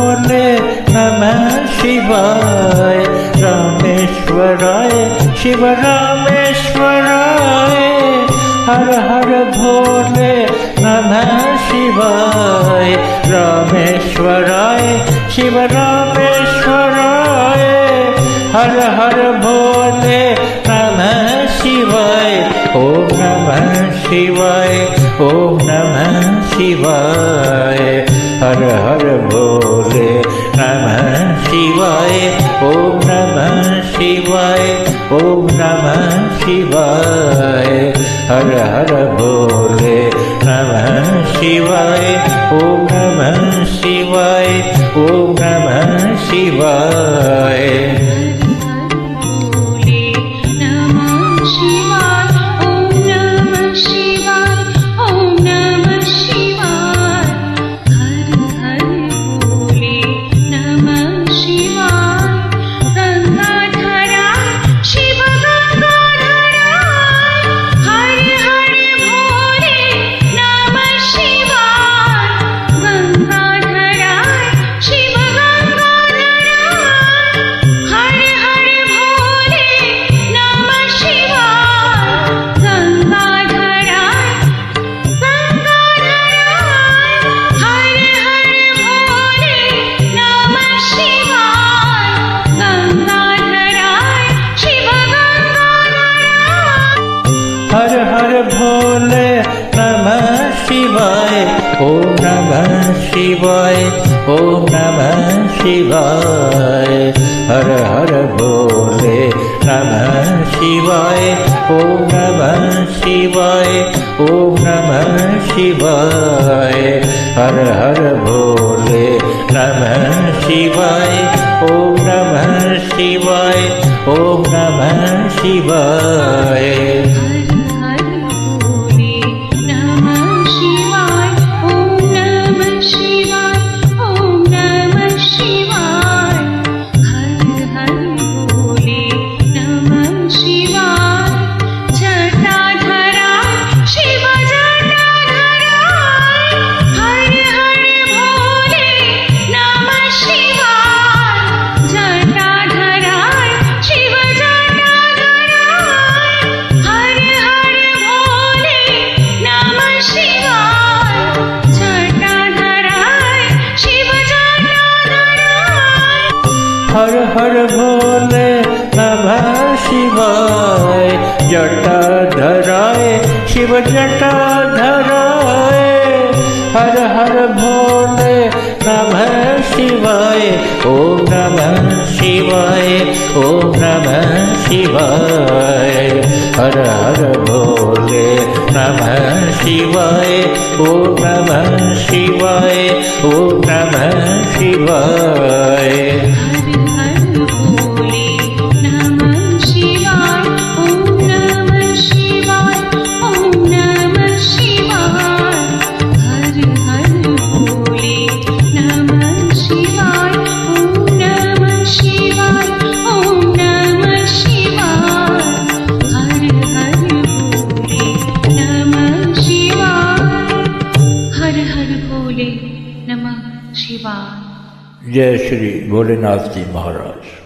भोले नमः शिवाय। रामेश्वराय शिव रामेश्वराय, हर हर भोले नमः शिवाय। रामेश्वराय शिव रामेश्वराय, हर हर भोले नमः शिवाय। ओम नमः शिवाय, ओम नमः शिवाय, हर हर भोले नमः शिवाय। ओम नमः शिवाय, ओम नमः शिवाय, हर हर भोले नमः शिवाय। ओम नमः शिवाय, ओम नमः शिवाय। हर हर भोले नमः शिवाय। ओम नमः शिवाय, ओम नमः शिवाय, हर हर भोले नमः शिवाय। ओम नमः शिवाय, ओम नमः शिवाय, हर हर भोले नमः शिवाय। ओम नमः शिवाय, ओम नमः शिवाय। हर हर भोले नमः शिवाय। जटाधराय शिव जटाधराय, हर हर भोले नमः शिवाय। ओम नमः शिवाय, ओम नमः शिवाय, हर हर भोले नमः शिवाय। ओम नमः शिवाय, ओम नमः शिवाय। जय श्री भोलेनाथ जी महाराज।